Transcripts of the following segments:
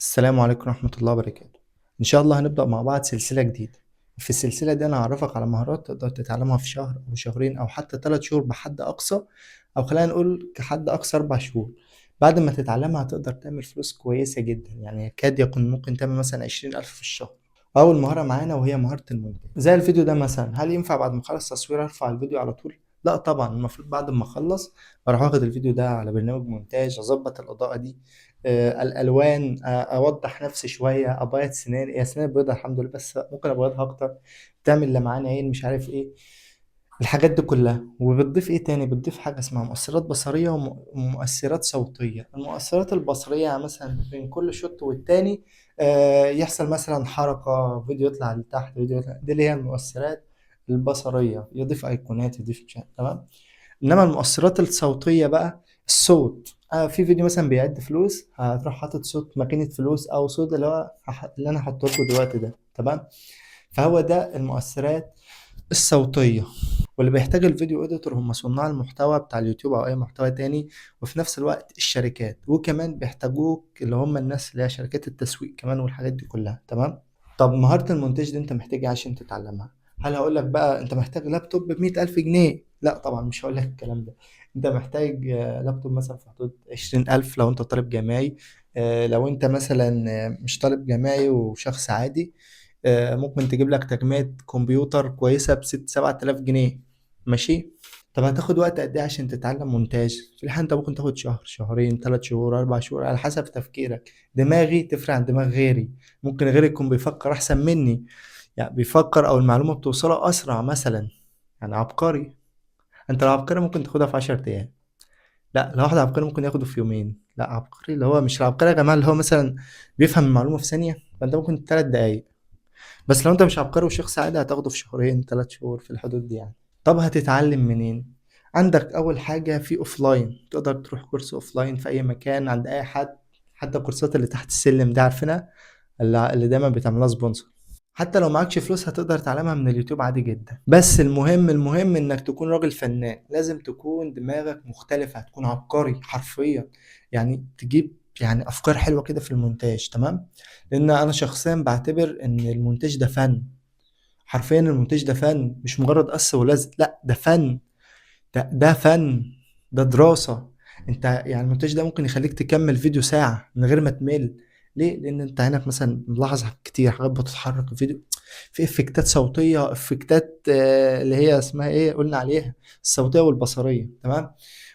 السلام عليكم ورحمة الله وبركاته. إن شاء الله هنبدأ مع بعض سلسلة جديدة. في السلسلة دي أنا هعرفك على مهارات تقدر تتعلمها في شهر أو شهرين أو حتى 3 شهور بحد أقصى، أو خلينا نقول كحد أقصى 4 شهور. بعد ما تتعلمها هتقدر تعمل فلوس كويسة جدا، يعني يكاد يكون ممكن تعمل مثلا 20 ألف في الشهر. أول مهارة معانا وهي مهارة المونتاج، زي الفيديو ده مثلا. هل ينفع بعد ما أخلص تصوير أرفع الفيديو على طول؟ لا طبعا، المفروض بعد ما أخلص أروح واخد الفيديو ده على برنامج مونتاج، أظبط الإضاءة دي، الالوان، اوضح نفسي شويه، ابيض سناني. هي سناني بيضة الحمد لله، بس ممكن ابيضها اكتر، تعمل لمعان عين، مش عارف ايه الحاجات دي كلها. وبتضيف ايه تاني؟ بتضيف حاجه اسمها مؤثرات بصريه ومؤثرات صوتيه. المؤثرات البصريه يعني مثلا بين كل شوت والتاني يحصل مثلا حركه، فيديو يطلع لتحت، فيديو يطلع، دي اللي هي المؤثرات البصريه. يضيف ايقونات، يضيف مش عارف، تمام. انما المؤثرات الصوتيه بقى، الصوت. في فيديو مثلا بيعد فلوس، هتروح حاطط صوت ماكينه فلوس او صوت اللي هو اللي انا هحطه لكم دلوقتي ده، تمام. فهو ده المؤثرات الصوتيه. واللي بيحتاج الفيديو اديتور هم صناع المحتوى بتاع اليوتيوب او اي محتوى تاني، وفي نفس الوقت الشركات، وكمان بيحتاجوك اللي هم الناس اللي هي شركات التسويق كمان والحاجات دي كلها، تمام. طب مهارة المونتاج دي انت محتاج ايه عشان تتعلمها؟ هل هقول لك بقى انت محتاج لابتوب ب100 ألف جنيه؟ لا طبعا، مش هقول لك الكلام ده. انت محتاج لابتوب مثلا في حدود 20 ألف لو انت طالب جامعي. لو انت مثلا مش طالب جامعي وشخص عادي، ممكن تجيب لك تجميع كمبيوتر كويسة ب6 7 آلاف جنيه. ماشي. طب هتاخد وقت قد ايه عشان تتعلم مونتاج؟ في الحال انت ممكن تاخد شهر، شهرين، 3 شهور، 4 شهور، على حسب تفكيرك. دماغي تفرق عن دماغ غيري. ممكن غيري يكون بيفكر احسن مني، يعني بيفكر او المعلومة بتوصله اسرع مثلا، يعني عبقري. انت لو عبقري ممكن تاخدها في 10 ايام. لا، لو واحد عبقري ممكن ياخده في يومين. لا، عبقري اللي هو مش العبقري يا جماعة اللي هو مثلا بيفهم المعلومة في ثانية، فانت ممكن 3 دقايق. بس لو انت مش عبقري وشخص عادي هتاخده في شهرين، 3 شهور، في الحدود دي يعني. طب هتتعلم منين؟ عندك اول حاجة في اوفلاين، تقدر تروح كورس اوفلاين في اي مكان عند اي حد. حتى الكورسات اللي تحت السلم دي عارفينها، اللي دايما بتعملها سبونسر. حتى لو معكش فلوس هتقدر تعلمها من اليوتيوب عادي جدا. بس المهم انك تكون راجل فنان، لازم تكون دماغك مختلفة، هتكون عبقري حرفيا. يعني تجيب يعني افكار حلوة كده في المونتاج، تمام. لان انا شخصيا بعتبر ان المونتاج ده فن. حرفيا المونتاج ده فن، مش مجرد قص ولزق، لا ده فن. ده فن، ده دراسة. انت يعني المونتاج ده ممكن يخليك تكمل فيديو ساعة من غير ما تمل. ليه؟ لان انت هناك مثلا ملاحظ حاجات كتير، حاجات بتتحرك في الفيديو، في افكتات صوتية، افكتات اللي هي اسمها ايه قلنا عليها، الصوتية والبصرية، تمام.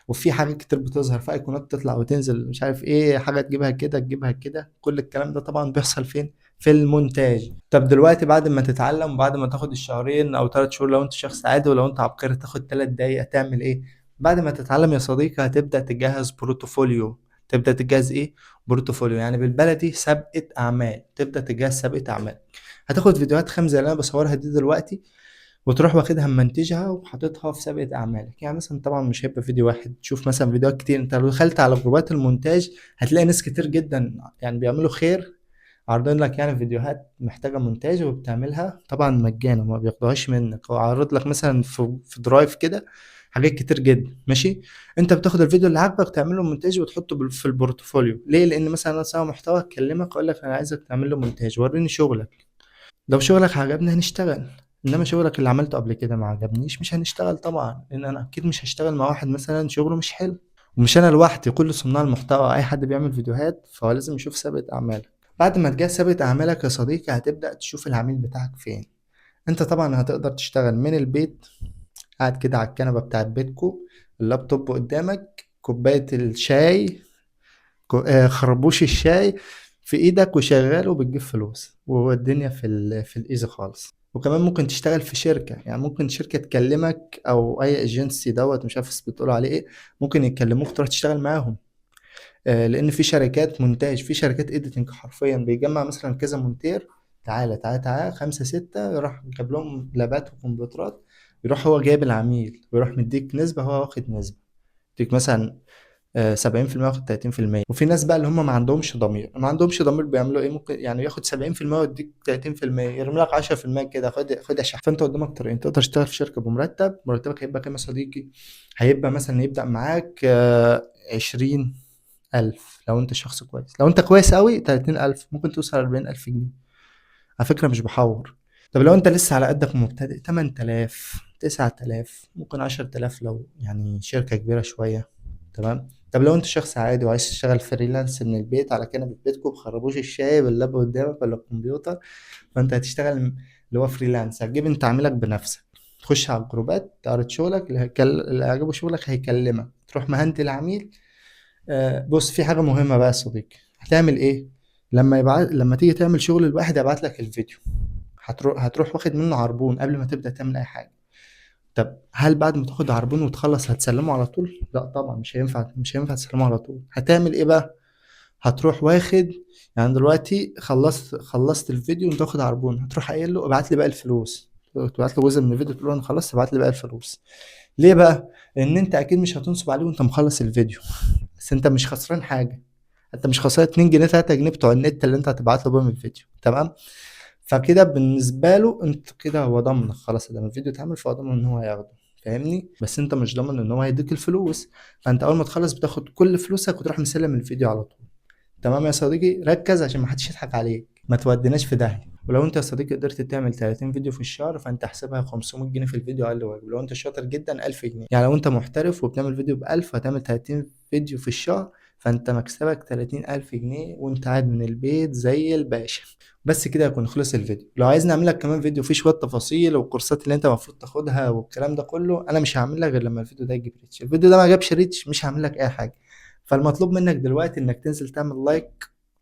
وفي حاجات كتير بتظهر، في ايقونات تطلع وتنزل، مش عارف ايه، حاجة تجيبها كده تجيبها كده، كل الكلام ده طبعا بيحصل فين؟ في المونتاج. طب دلوقتي بعد ما تتعلم وبعد ما تاخد الشهرين او 3 شهور لو انت شخص عادي، ولو انت عبقري تاخد 3 دقايق، هتعمل ايه؟ بعد ما تتعلم يا صديقي هتبدأ تجهز بروتوفوليو. تبدأ تجهز ايه؟ بروتوفوليو، يعني بالبلدي سابقة اعمال. تبدأ تجهز سابقة اعمال. هتاخد فيديوهات خام زي اللي انا بصورها دي دلوقتي، وتروح واخدها منتجها وحاططها في سابقة اعمالك. يعني مثلا طبعا مش هيبقى فيديو واحد، تشوف مثلا فيديوهات كتير. انت لو دخلت على جروبات المونتاج هتلاقي ناس كتير جدا يعني بيعملوا خير، عارضين لك يعني فيديوهات محتاجة مونتاج وبتعملها طبعا مجانا، ما بياخدوهاش منك. هو عارض لك مثلا في درايف كده حاجات كتير جدا، ماشي. انت بتاخد الفيديو اللي عاجبك تعمل له مونتاج وتحطه في البورتفوليو. ليه؟ لان مثلا انا صاحب محتوى اكلمك اقول لك انا عايزك تعمل له مونتاج، وريني شغلك. لو شغلك عجبني هنشتغل. انما شغلك اللي عملته قبل كده ما عجبنيش مش هنشتغل طبعا، لان انا اكيد مش هشتغل مع واحد مثلا شغله مش حلو. ومش انا لوحدي، كل صناع المحتوى اي حد بيعمل فيديوهات فهو لازم يشوف سابقة اعمالك. بعد ما تجهز سابقة اعمالك يا صديقي هتبدأ تشوف العميل بتاعك فين. انت طبعا هتقدر تشتغل من البيت، قاعد كده على الكنبة بتاعت بيتكو، اللابتوب قدامك، كوباية الشاي، خربوش الشاي في ايدك وشغال وبتجيب فلوس، والدنيا في الايزي خالص. وكمان ممكن تشتغل في شركة، يعني ممكن شركة تكلمك او اي ايجنسي دوت مش عارف بتقول عليه ايه، ممكن يكلموك تروح تشتغل معاهم. لان في شركات مونتاج، في شركات اديتنج حرفيا بيجمع مثلا كذا مونتير، تعالى تعالى تعالى 5 6، يروح جاب لهم لابات وكمبيوترات، يروح هو جايب العميل ويروح مديك نسبة، هو واخد نسبة. يديك مثلا 70%، واخد 30%. وفي ناس بقى اللي هم ما عندهمش ضمير بيعملوا ايه؟ ممكن يعني ياخد 70% ويديك 30%، يرمي لك 10% كده، خد يا شحات. فانت قدامك طريقين، تقدر تشتغل في شركة مرتبك هيبقى كام يا صديقي؟ هيبقى مثلا يبدأ معاك 20، 30,000 لو انت شخص كويس. لو انت كويس قوي 30,000 ممكن توصل 40,000 جنيه. على فكرة مش بحور. طب لو انت لسه على قدك ومبتدئ 8,000 9,000 ممكن 10,000 لو يعني شركة كبيرة شوية. تمام. طب لو انت شخص عادي وعايز تشتغل فريلانس من البيت على كنبة بيتكم بخربوش الشاي باللاب قدامك ولا الكمبيوتر، فانت هتشتغل اللي هو فريلانس. هتجيب انت عاملك بنفسك، تخش على الجروبات تعرض شغلك، اللي عجبه شغلك هيكلمك، تروح مهنت العميل. بص في حاجة مهمة بقى يا صديقي، هتعمل ايه؟ لما تيجي تعمل شغل الواحد يبعت لك الفيديو، هتروح واخد منه عربون قبل ما تبدأ تعمل اي حاجة. طب هل بعد ما تاخد عربون وتخلص هتسلمه على طول؟ لا طبعا مش هينفع تسلمه على طول. هتعمل ايه بقى؟ هتروح واخد، يعني دلوقتي خلصت الفيديو وانت واخد عربون، هتروح قايل له ابعت لي بقى الفلوس، تبعت له جزء من الفيديو تقول له انا خلصت ابعت لي بقى الفلوس. ليه بقى؟ لان انت اكيد مش هتنصب عليه وانت مخلص الفيديو، بس انت مش خسران حاجه، انت مش خسران 2 جنيه 3 جنيه بتوع النت اللي انت هتبعت له بيهم الفيديو. تمام. فكده بالنسبه له انت كده هو ضامنك خلاص، لما الفيديو اتعمل فهو ضامن ان هو هياخده. فاهمني؟ بس انت مش ضامن ان هو هيديك الفلوس. فانت اول ما تخلص بتاخد كل فلوسك وتروح مسلم الفيديو على طول. تمام يا صديقي، ركز عشان ما حدش يضحك عليك، ما توديناش في داهيه. ولو انت يا صديقي قدرت تعمل 30 فيديو في الشهر فانت احسبها 500 جنيه في الفيديو اقل واجب. لو انت شاطر جدا 1000 جنيه. يعني لو انت محترف وبتعمل فيديو ب 1000 هتعمل 30 فيديو في الشهر، فانت مكسبك 30,000 جنيه وانت قاعد من البيت زي الباشا. بس كده يكون خلص الفيديو. لو عايز نعمل لك كمان فيديو فيه شويه تفاصيل والكورسات اللي انت المفروض تاخدها والكلام ده كله، انا مش هعمل لك غير لما الفيديو ده يجيب ريتش. الفيديو ده ما جابش ريتش مش هعمل لك اي حاجه. فالمطلوب منك دلوقتي انك تنزل تعمل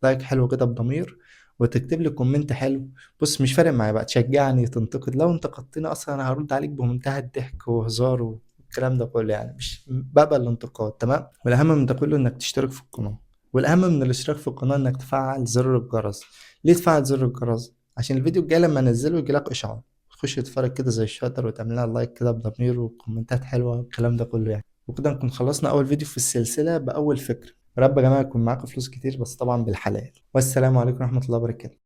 لايك حلو كده بضمير، وتكتب لي كومنت حلو. بص مش فارق معايا بقى تشجعني تنتقد، لو انتقدتني اصلا انا هرد عليك بمنتهى الضحك وهزار والكلام ده كله، يعني مش بقبل الانتقاد. تمام. والاهم من ده كله انك تشترك في القناه، والاهم من الاشتراك في القناه انك تفعل زر الجرس. ليه تفعل زر الجرس؟ عشان الفيديو الجاي لما انزله يجيلك اشعار، تخش تتفرج كده زي الشاطر وتعمل لها لايك كده بضمير وكومنتات حلوه والكلام ده كله يعني. وكده نكون خلصنا اول فيديو في السلسله باول فكره. يا رب يا جماعه يكون معاكم فلوس كتير بس طبعا بالحلال. والسلام عليكم ورحمه الله وبركاته.